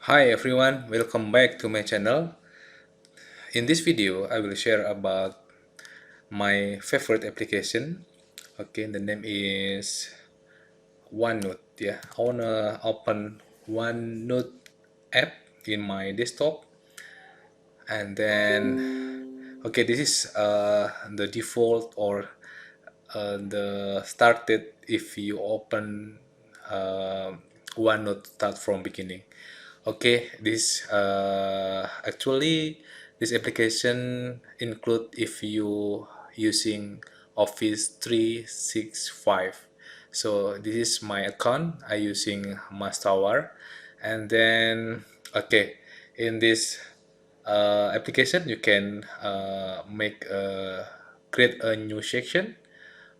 Hi everyone, welcome back to my channel. In this video, I will share about my favorite application. Okay, the name is OneNote. Yeah, I wanna open OneNote app in my desktop, and then okay, this is the default or the started if you open uh, OneNote start from beginning. Okay, this actually this application include if you using Office 365. So this is my account. I using Tawar, and then okay, in this application you can create a new section,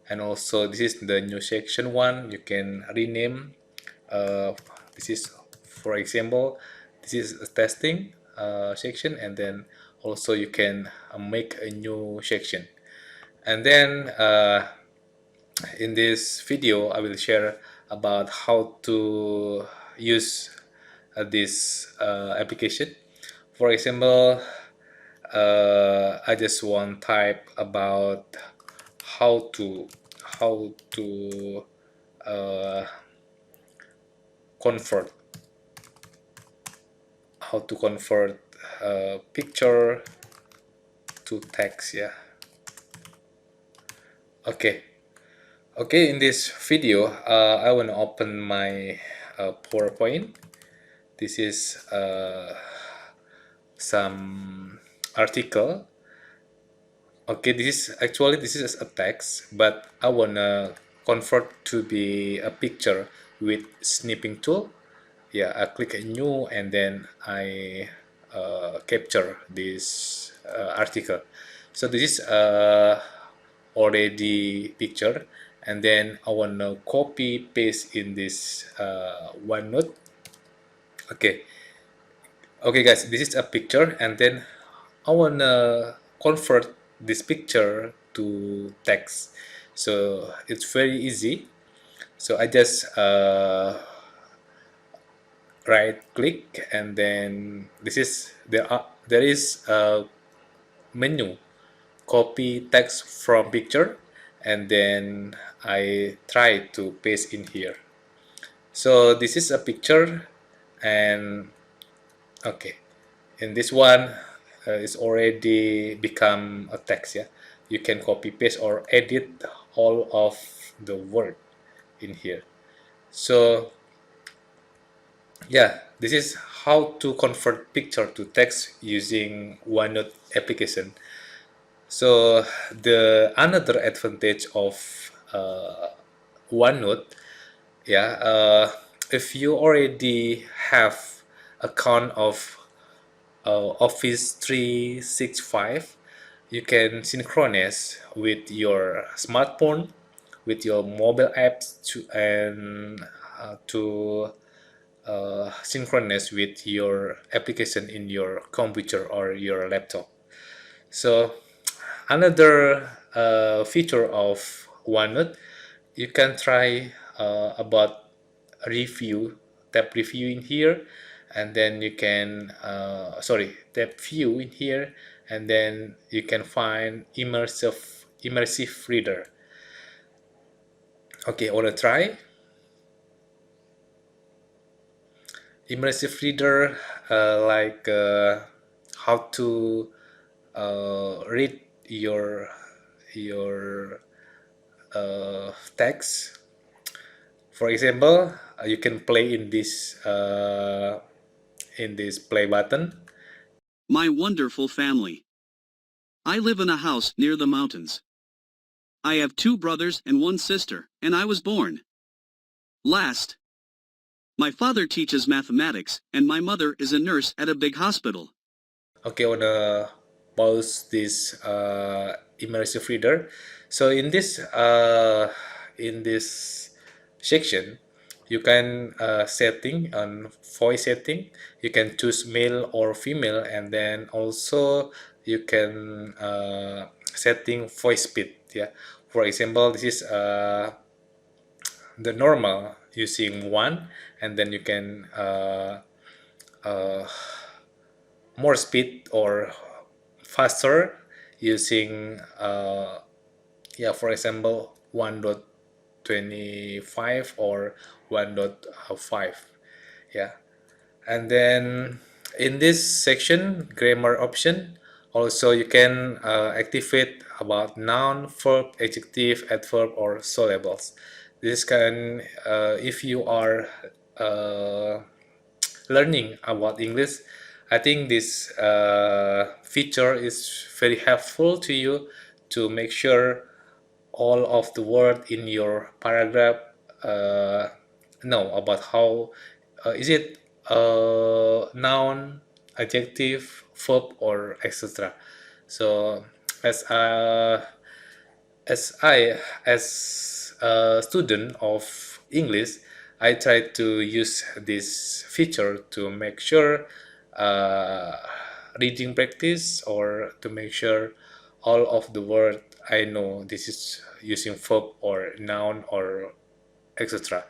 and also this is the new section one. You can rename this is, for example, this is a testing section, and then also you can make a new section. And then in this video I will share about how to use this application. For example, I just want type about how to how to uh, convert picture to text. Yeah, okay. Okay, in this video I want to open my PowerPoint. This is some article. Okay, this is a text, but I wanna convert to be a picture with snipping tool. Yeah, I click a new, and then I capture this article. So this is already picture, and then I wanna copy paste in this OneNote. Okay, okay guys, this is a picture, and then I wanna convert this picture to text. So it's very easy. So I just right click, and then there is a menu, copy text from picture, and then I try to paste in here. So this is a picture, and okay, in this one it's already become a text. Yeah, you can copy paste or edit all of the word in here. So yeah, this is how to convert picture to text using OneNote application. So the another advantage of OneNote, yeah, if you already have account of Office 365, you can synchronize with your smartphone, with your mobile apps to synchronize with your application in your computer or your laptop. So another feature of OneNote, you can try about review, tap review in here, and then you can tap view in here, and then you can find immersive reader. Okay, I wanna try immersive reader, how to read your text. For example, you can play in this play button. My wonderful family. I live in a house near the mountains. I have 2 brothers and 1 sister, and I was born last. My father teaches mathematics, and my mother is a nurse at a big hospital. Okay, I wanna pause this immersive reader. So in this section, you can setting on voice setting. You can choose male or female, and then also you can setting voice speed. Yeah, for example, this is the normal using one, and then you can uh, more speed or faster using yeah, for example 1.25 or 1.5. Yeah, and then in this section grammar option, also you can activate about noun, verb, adjective, adverb, or syllables. This can if you are uh, learning about English, I think this feature is very helpful to you to make sure all of the word in your paragraph uh, know about how is it noun, adjective, verb, or etc. So as uh, as a student of English, I try to use this feature to make sure uh, reading practice or to make sure all of the word I know this is using verb or noun or etc.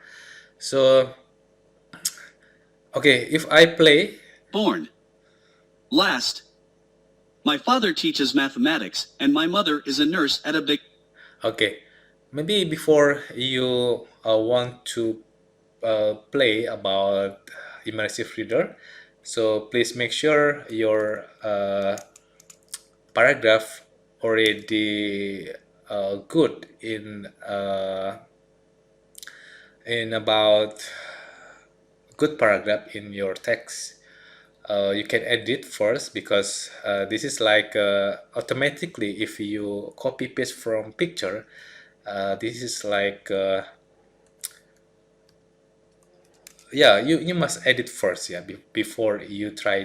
So okay, if I play, Born. Last. My father teaches mathematics, and my mother is a nurse at a big... okay, maybe before you want to play about Immersive Reader, so please make sure your paragraph already good in about good paragraph in your text. You can edit first because this is like automatically if you copy paste from picture, this is like yeah, you must edit first, yeah, before uh, you try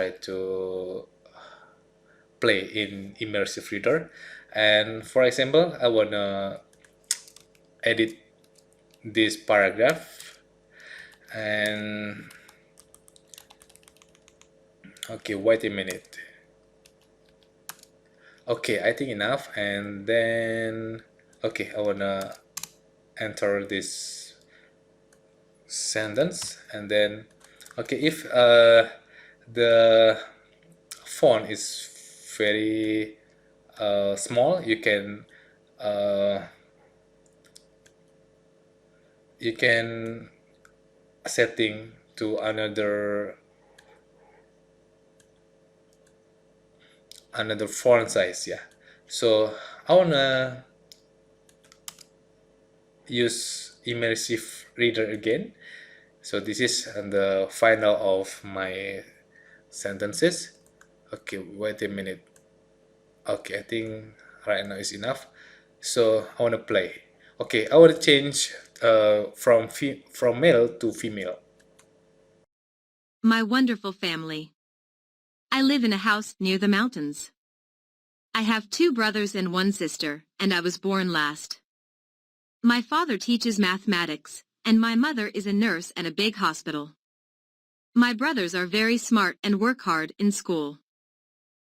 to play in Immersive Reader. And for example, I wanna edit this paragraph and okay, wait a minute. Okay, I think enough. And then okay, I wanna enter this sentence and then okay, if the font is very small, uh, you can setting to another font size, yeah. So I wanna use Immersive Reader again. So this is the final of my sentences. Okay, wait a minute. Okay, I think right now is enough. So I want to play. Okay, I want to change from male to female. My wonderful family. I live in a house near the mountains. I have 2 brothers and 1 sister, and I was born last. My father teaches mathematics, and my mother is a nurse at a big hospital. My brothers are very smart and work hard in school.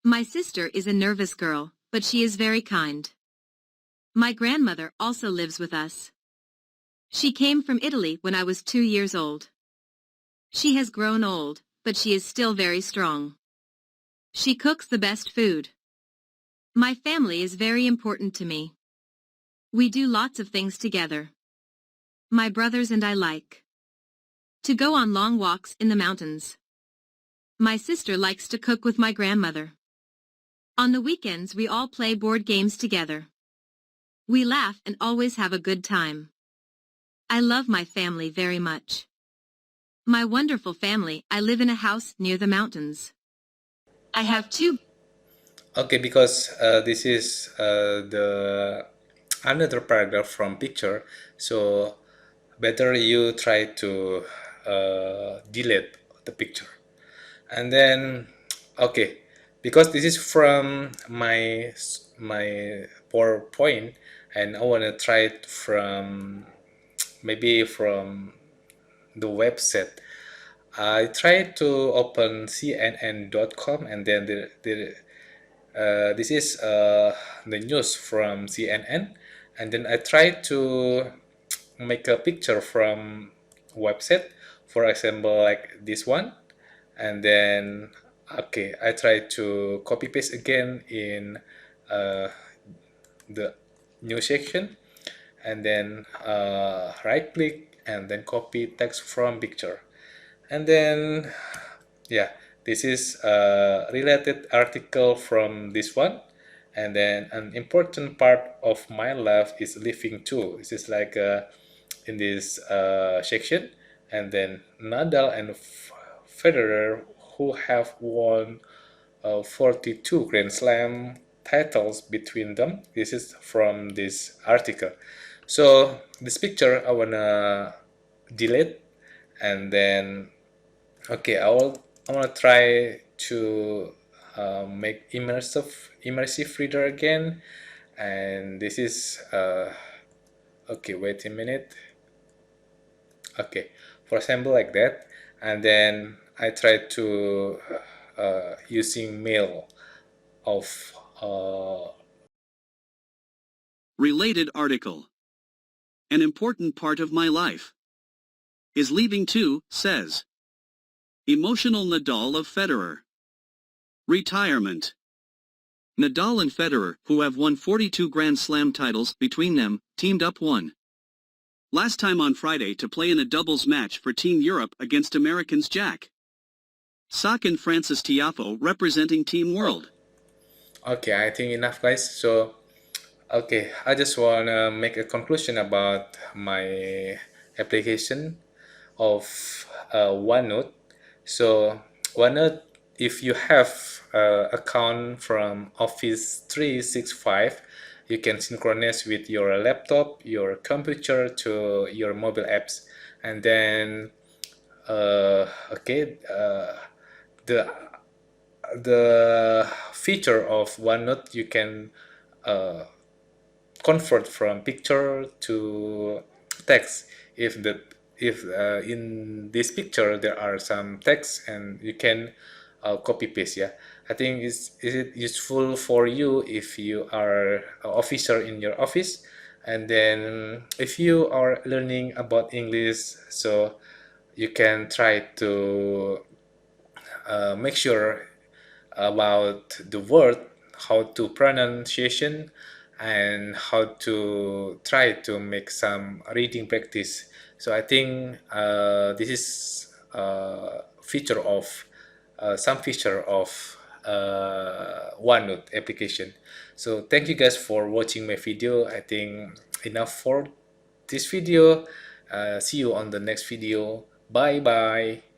My sister is a nervous girl, but she is very kind. My grandmother also lives with us. She came from Italy when I was 2 years old. She has grown old, but she is still very strong. She cooks the best food. My family is very important to me. We do lots of things together. My brothers and I like to go on long walks in the mountains. My sister likes to cook with my grandmother. On the weekends we all play board games together. We laugh and always have a good time. I love my family very much. My wonderful family. I live in a house near the mountains. I have 2. Okay, because this is the another paragraph from picture, so better you try to delete the picture. And then okay, because this is from my PowerPoint, and I wanna try it from maybe from the website. I tried to open CNN.com and then this is the news from CNN, and then I tried to make a picture from website. for example, like this one, and then okay, I try to copy paste again in the new section, and then right click and then copy text from picture, and then yeah, this is a related article from this one. And then an important part of my life is living too. This is like in this section. And then Nadal and Federer, who have won 42 Grand Slam titles between them. This is from this article. So this picture I wanna delete, and then okay, I wanna try to make immersive reader again, and this is okay. Wait a minute. Okay, for example, like that, and then I try to using mail of Related article. An important part of my life is leaving too, says. Emotional Nadal of Federer. Retirement. Nadal and Federer, who have won 42 Grand Slam titles between them, teamed up one last time on Friday to play in a doubles match for Team Europe against Americans Jack Sock and Francis Tiafoe representing Team World. okay, I think enough, guys. So okay, I just wanna make a conclusion about my application of OneNote. So OneNote, if you have account from Office 365, you can synchronize with your laptop, your computer to your mobile apps, and then okay, the feature of OneNote, you can convert from picture to text. If in this picture there are some text, and you can copy paste. Yeah, I think is it useful for you if you are an officer in your office, and then if you are learning about English, so you can try to make sure about the word, how to pronunciation, and how to try to make some reading practice. So I think this is feature of some feature of OneNote application. So thank you guys for watching my video. I think enough for this video. See you on the next video. Bye bye.